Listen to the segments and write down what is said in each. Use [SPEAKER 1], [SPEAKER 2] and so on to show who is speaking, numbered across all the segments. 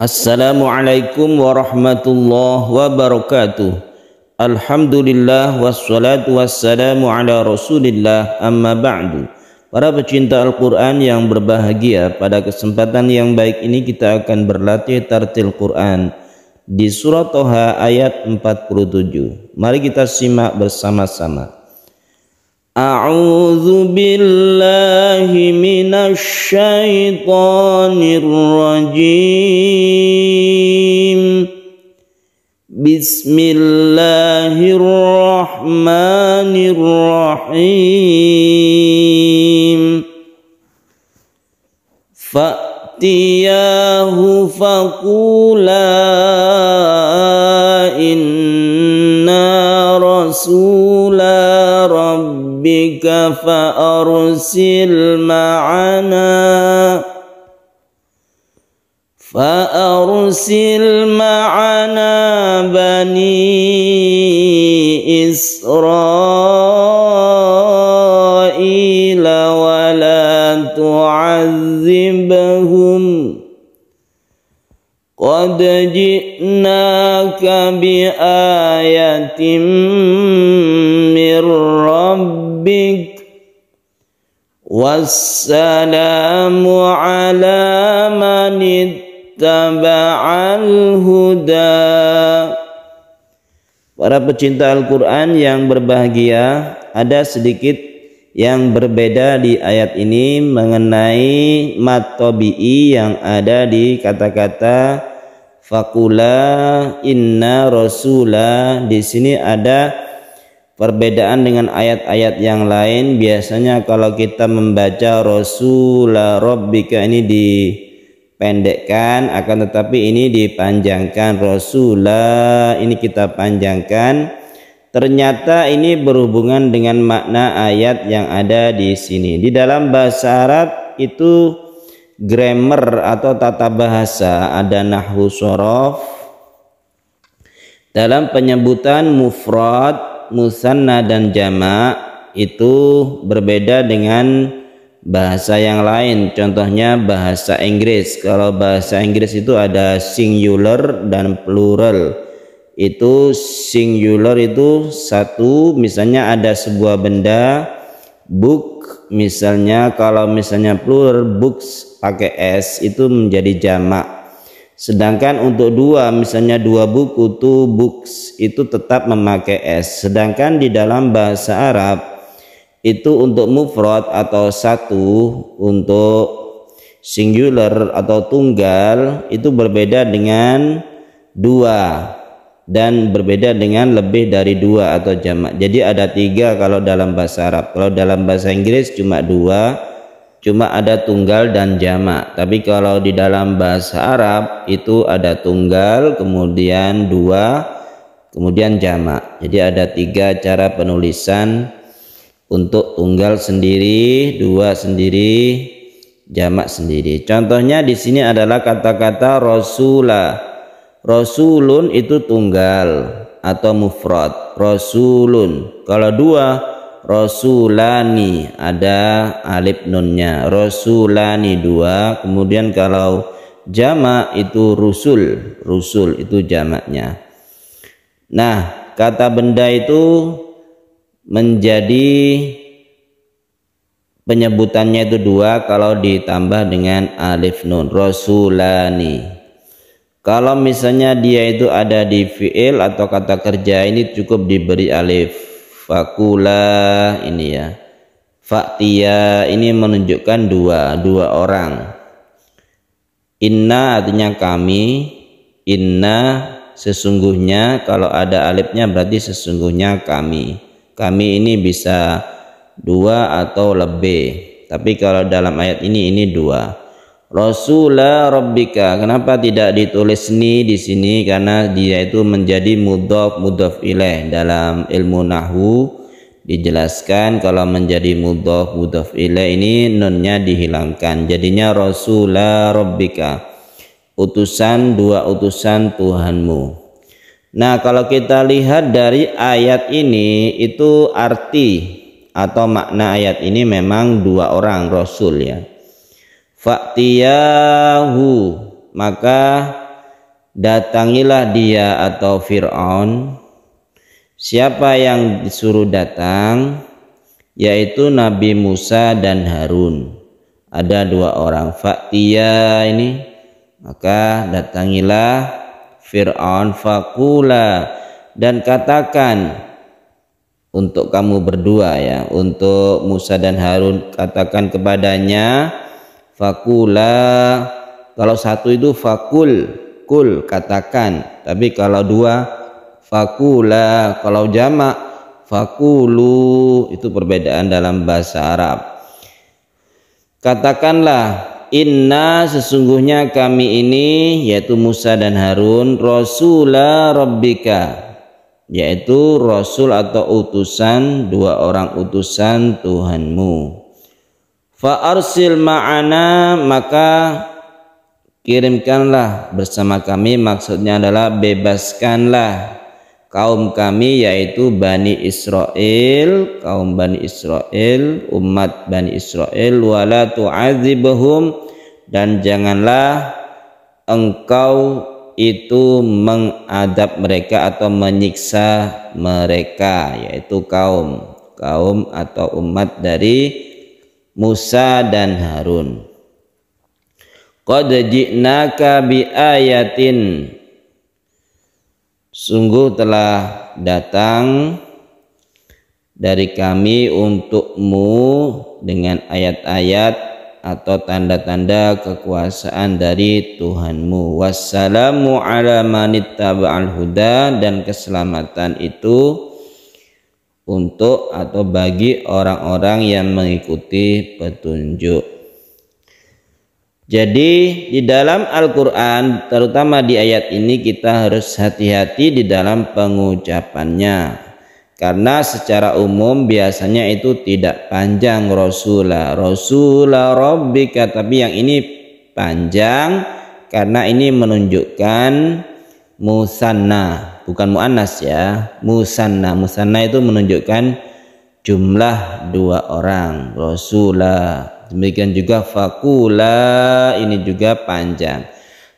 [SPEAKER 1] Assalamualaikum warahmatullahi wabarakatuh. Alhamdulillah wassalatu wassalamu ala rasulillah, amma ba'du. Para pecinta Al-Quran yang berbahagia, pada kesempatan yang baik ini kita akan berlatih tartil Quran di surah Toha ayat 47. Mari kita simak bersama-sama. A'udzu billahi minasy syaithanir rajim. Bismillahirrahmanirrahim. Fa'tiyahu faqula inna rasula rabbika fa'arsil ma'ana bani Israila wa la tu'azzibhum qad ji'naka bi ayatin mir rabbik wassalamu ala man ittaba'al huda. Para pecinta Al-Quran yang berbahagia, ada sedikit yang berbeda di ayat ini mengenai mad tabi'i yang ada di kata-kata faqula inna rasula. Di sini ada perbedaan dengan ayat-ayat yang lain. Biasanya kalau kita membaca rasula rabbika ini dipendekkan, akan tetapi ini dipanjangkan. Rasula ini kita panjangkan. Ternyata ini berhubungan dengan makna ayat yang ada di sini. Di dalam bahasa Arab itu grammar atau tata bahasa, ada nahwu shorof. Dalam penyebutan mufrad, musanna dan jamak itu berbeda dengan bahasa yang lain. Contohnya bahasa Inggris. Kalau bahasa Inggris itu ada singular dan plural. Itu singular itu satu, misalnya ada sebuah benda, book misalnya. Kalau misalnya plural, books pakai s, itu menjadi jamak. Sedangkan untuk dua, misalnya dua buku, two books, itu tetap memakai s. Sedangkan di dalam bahasa Arab itu untuk mufrad atau satu, untuk singular atau tunggal itu berbeda dengan dua, dan berbeda dengan lebih dari dua atau jamak. Jadi ada tiga kalau dalam bahasa Arab. Kalau dalam bahasa Inggris cuma dua, cuma ada tunggal dan jamak. Tapi kalau di dalam bahasa Arab itu ada tunggal, kemudian dua, kemudian jamak. Jadi ada tiga cara penulisan. Untuk tunggal sendiri, dua sendiri, jamak sendiri. Contohnya di sini adalah kata-kata rasula. Rasulun itu tunggal atau mufrad, rasulun. Kalau dua, rasulani, ada alif nunnya, rasulani dua. Kemudian kalau jamak itu rusul, rusul itu jamaknya. Nah, kata benda itu menjadi penyebutannya itu dua kalau ditambah dengan alif nun, rasulani. Kalau misalnya dia itu ada di fi'il atau kata kerja, ini cukup diberi alif. Fakula ini ya, faktia ini menunjukkan dua orang. Inna artinya kami, inna sesungguhnya, kalau ada alifnya berarti sesungguhnya kami. Kami ini bisa dua atau lebih, tapi kalau dalam ayat ini dua. Rasula rabbika, kenapa tidak ditulis ni di sini? Karena dia itu menjadi mudhaf ilaih. Dalam ilmu nahwu dijelaskan kalau menjadi mudhaf ilaih ini nunnya dihilangkan, jadinya rasula rabbika, utusan, dua utusan Tuhanmu. Nah, kalau kita lihat dari ayat ini, itu arti atau makna ayat ini memang dua orang rasul ya. Fa'tiyahu, maka datangilah dia atau Fir'aun. Siapa yang disuruh datang? Yaitu Nabi Musa dan Harun. Ada dua orang. Fa'tiya ini, maka datangilah Fir'aun. Faqula, dan katakan untuk kamu berdua ya, untuk Musa dan Harun, katakan kepadanya. Faqula, kalau satu itu fakul, kul, katakan. Tapi kalau dua, faqula. Kalau jamak, faqulu. Itu perbedaan dalam bahasa Arab. Katakanlah, inna, sesungguhnya kami ini, yaitu Musa dan Harun, Rasula Rabbika, yaitu Rasul atau utusan, dua orang utusan Tuhanmu. Fa'arsil ma'ana, maka kirimkanlah bersama kami, maksudnya adalah bebaskanlah kaum kami, yaitu Bani Israel, kaum Bani Israel, umat Bani Israel. Wala tu'adzibhum, dan janganlah engkau itu mengadab mereka atau menyiksa mereka, yaitu kaum atau umat dari Musa dan Harun. Qad ji'naka bi ayatin, sungguh telah datang dari kami untukmu dengan ayat-ayat atau tanda-tanda kekuasaan dari Tuhanmu. Wassalamu ala manittaba'al huda, dan keselamatan itu untuk atau bagi orang-orang yang mengikuti petunjuk. Jadi di dalam Al-Quran, terutama di ayat ini, kita harus hati-hati di dalam pengucapannya. Karena secara umum biasanya itu tidak panjang Rasula Rabbika, tapi yang ini panjang karena ini menunjukkan musanna, bukan muannas ya, musanna. Musanna itu menunjukkan jumlah dua orang, Rasula. Demikian juga faqula, ini juga panjang.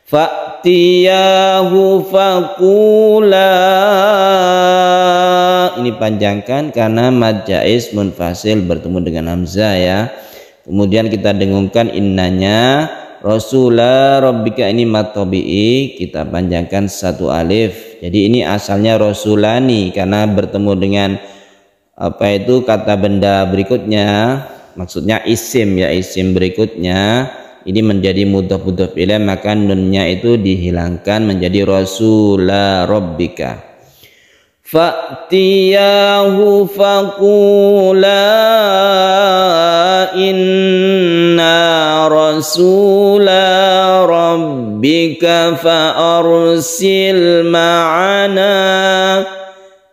[SPEAKER 1] Fa'tiyahu faqula, ini panjangkan karena mad jaiz munfasil bertemu dengan hamzah ya. Kemudian kita dengungkan innanya. Rasula Rabbika, ini mad tabi'i, kita panjangkan satu alif. Jadi ini asalnya rasulani karena bertemu dengan apa itu kata benda berikutnya, maksudnya isim ya, isim berikutnya ini menjadi mudhaf ilaih, maka nunnya itu dihilangkan menjadi Rasula Rabbika. Fa'tiyahu faqula inna rasula rabbika fa'arsil ma'ana.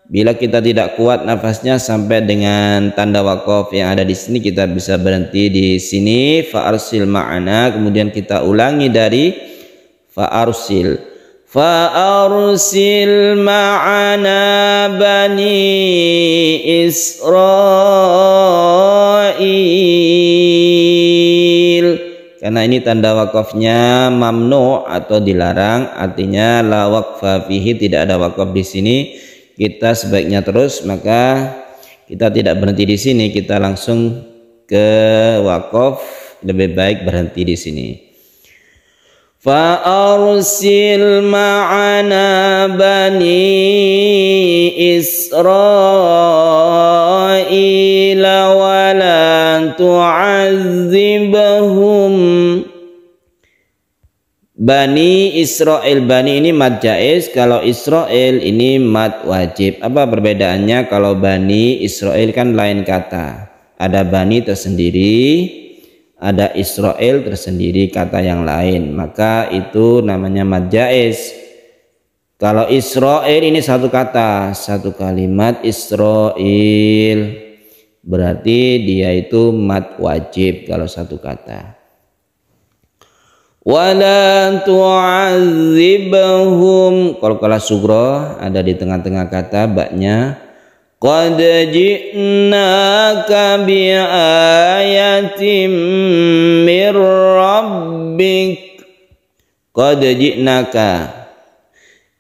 [SPEAKER 1] Bila kita tidak kuat nafasnya sampai dengan tanda waqaf yang ada di sini, kita bisa berhenti di sini. Fa'arsil ma'ana, kemudian kita ulangi dari fa'arsil. Fa'arsil ma'ana bani Israel. Karena ini tanda wakafnya mamnu atau dilarang, artinya la waqfa fihi, tidak ada wakaf di sini. Kita sebaiknya terus, maka kita tidak berhenti di sini, kita langsung ke wakaf, lebih baik berhenti di sini. Fa'arsil ma'ana bani Israel wa la tu'azzibhum. Bani Israel, bani ini mad jaiz, kalau Israel ini mad wajib. Apa perbedaannya? Kalau bani Israel kan lain kata, ada bani tersendiri, ada Israel tersendiri kata yang lain, maka itu namanya mad jaiz. Kalau Israel ini satu kata, satu kalimat Israel, berarti dia itu mad wajib kalau satu kata. Wala tu'azzibhum, kalau sugro ada di tengah-tengah kata baknya. Qad ji'naka biayatin mir rabbik. Qad ji'naka,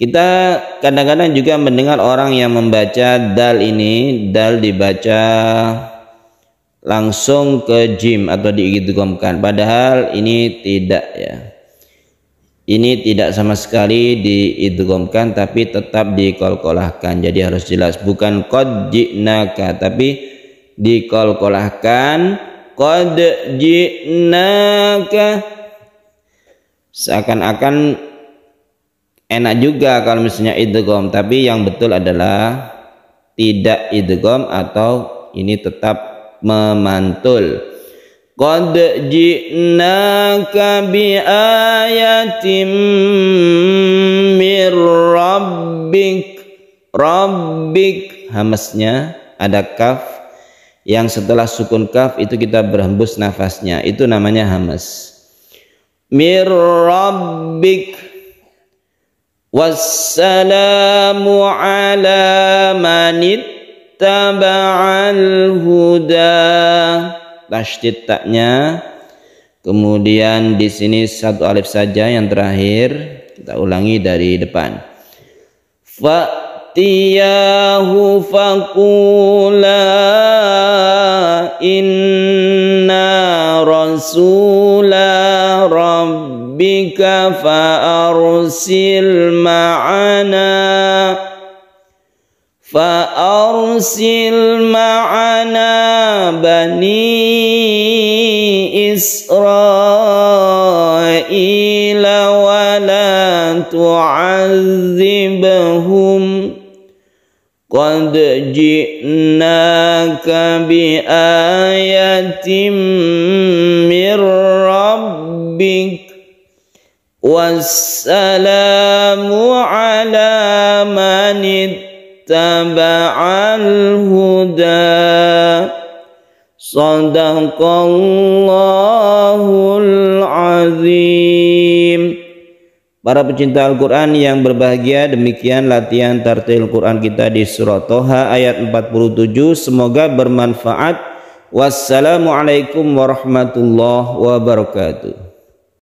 [SPEAKER 1] Kita kadang-kadang juga mendengar orang yang membaca dal ini, dal dibaca langsung ke jim atau diidghamkan, padahal ini tidak ya. Ini tidak sama sekali diidghamkan tapi tetap diqalqalahkan. Jadi harus jelas, bukan qad ji'naka tapi diqalqalahkan, qad ji'naka. Seakan-akan enak juga kalau misalnya idgham, tapi yang betul adalah tidak idgham atau ini tetap memantul. Qad ji'naka bi ayatin mir rabbik, hamasnya ada kaf yang setelah sukun kaf itu kita berhembus nafasnya, itu namanya hamas. Mir rabbik wassalamu ala manittaba'al huda, tasydid taknya, kemudian di sini satu alif saja yang terakhir, kita ulangi dari depan. Fa'tiyahu faqula inna rasula rabbika fa'arsil ma'ana bani Israila wa la tu'azzibhum qad ji'naka bi ayatin mir rabbik wassalamu ala manittaba'al huda. Shadaqallahul azim. Para pecinta Al-Quran yang berbahagia, demikian latihan tartil Quran kita di surah Toha ayat 47. Semoga bermanfaat. Wassalamualaikum warahmatullahi wabarakatuh.